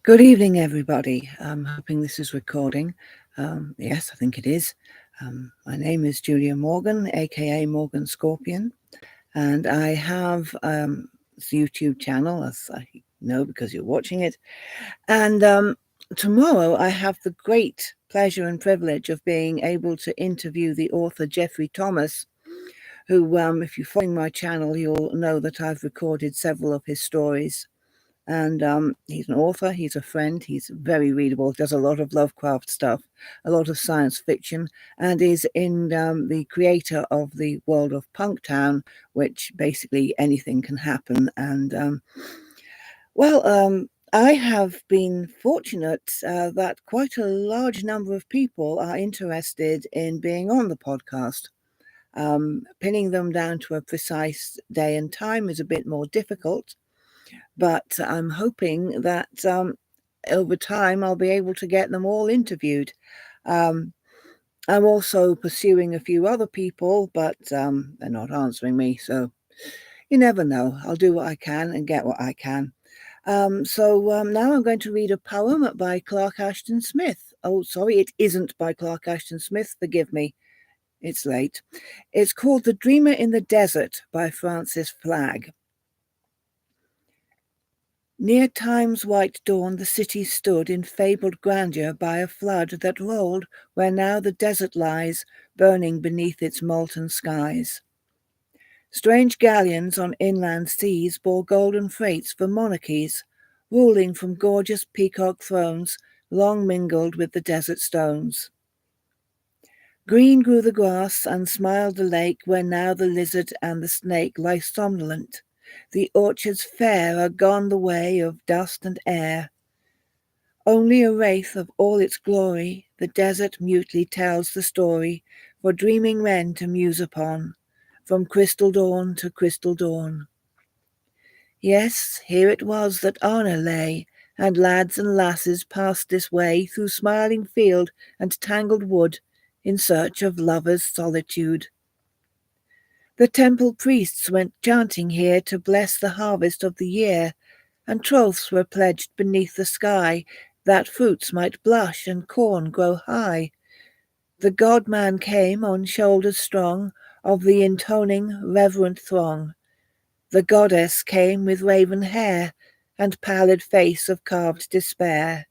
Good evening, everybody. I'm hoping this is recording. Yes, I think it is. My name is Julia Morgan, aka Morgan Scorpion, and I have this YouTube channel, as I know because you're watching it. And tomorrow I have the great pleasure and privilege of being able to interview the author Jeffrey Thomas, who, if you're following my channel, you'll know that I've recorded several of his stories. And he's an author, he's a friend, he's very readable, does a lot of Lovecraft stuff, a lot of science fiction, and is in the creator of the world of Punktown, which basically anything can happen. And I have been fortunate that quite a large number of people are interested in being on the podcast. Pinning them down to a precise day and time is a bit more difficult. But I'm hoping that over time I'll be able to get them all interviewed. Um, I'm also pursuing a few other people, but they're not answering me. So you never know. I'll do what I can and get what I can. Now I'm going to read a poem by Clark Ashton Smith. Oh, sorry, it isn't by Clark Ashton Smith. Forgive me. It's late. It's called The Dreamer in the Desert by Francis Flagg. Near time's white dawn the city stood in fabled grandeur by a flood that rolled where now the desert lies, burning beneath its molten skies. Strange galleons on inland seas bore golden freights for monarchies, ruling from gorgeous peacock thrones, long mingled with the desert stones. Green grew the grass and smiled the lake where now the lizard and the snake lie somnolent. The orchards fair are gone the way of dust and air. Only a wraith of all its glory, the desert mutely tells the story for dreaming men to muse upon, from crystal dawn to crystal dawn. Yes, here it was that honour lay, and lads and lasses passed this way through smiling field and tangled wood in search of lovers' solitude. The temple priests went chanting here to bless the harvest of the year, and troths were pledged beneath the sky that fruits might blush and corn grow high. The God-man came on shoulders strong of the intoning reverent throng. The goddess came with raven hair and pallid face of carved despair.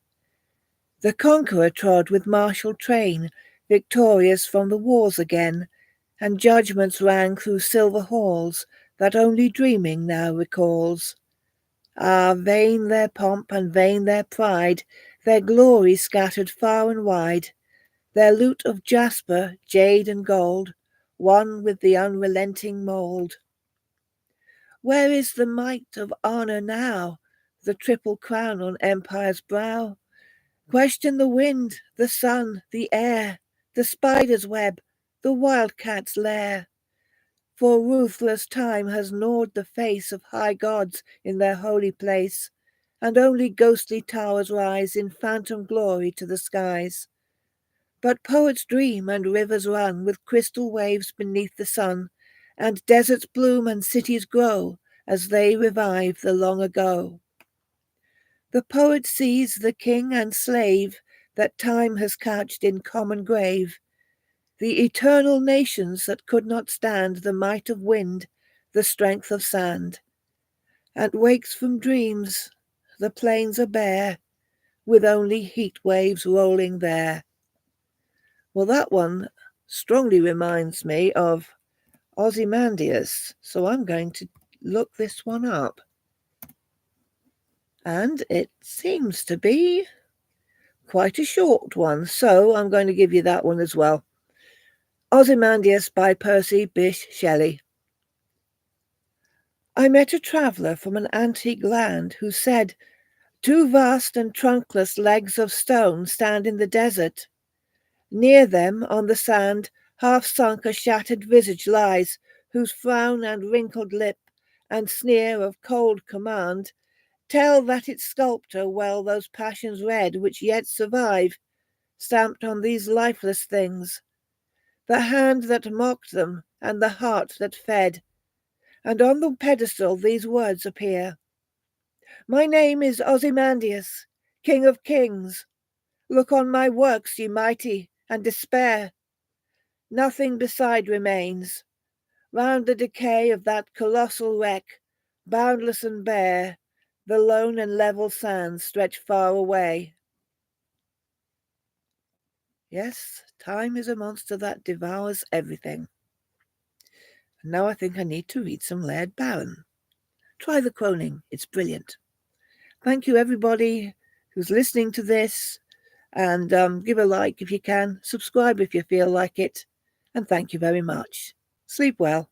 The conqueror trod with martial train, victorious from the wars again, and judgments rang through silver halls that only dreaming now recalls. Ah, vain their pomp and vain their pride, their glory scattered far and wide, their loot of jasper, jade and gold, one with the unrelenting mould. Where is the might of honour now, the triple crown on empire's brow? Question the wind, the sun, the air, the spider's web, the wildcat's lair. For ruthless time has gnawed the face of high gods in their holy place, and only ghostly towers rise in phantom glory to the skies. But poets dream and rivers run with crystal waves beneath the sun, and deserts bloom and cities grow as they revive the long ago. The poet sees the king and slave that time has couched in common grave, the eternal nations that could not stand the might of wind, the strength of sand, and wakes from dreams the plains are bare, with only heat waves rolling there. Well, that one strongly reminds me of Ozymandias, so I'm going to look this one up. And it seems to be quite a short one, so I'm going to give you that one as well. Ozymandias by Percy Bysshe Shelley. I met a traveller from an antique land who said, "Two vast and trunkless legs of stone stand in the desert. Near them, on the sand, half sunk a shattered visage lies, whose frown and wrinkled lip and sneer of cold command tell that its sculptor well those passions read which yet survive, stamped on these lifeless things, the hand that mocked them and the heart that fed, and on the pedestal these words appear. My name is Ozymandias, King of Kings. Look on my works, ye mighty, and despair. Nothing beside remains. Round the decay of that colossal wreck, boundless and bare, the lone and level sands stretch far away. Yes, time is a monster that devours everything. And now I think I need to read some Laird Barron. Try the Croning, it's brilliant. Thank you everybody who's listening to this, and give a like if you can, subscribe if you feel like it, and thank you very much. Sleep well.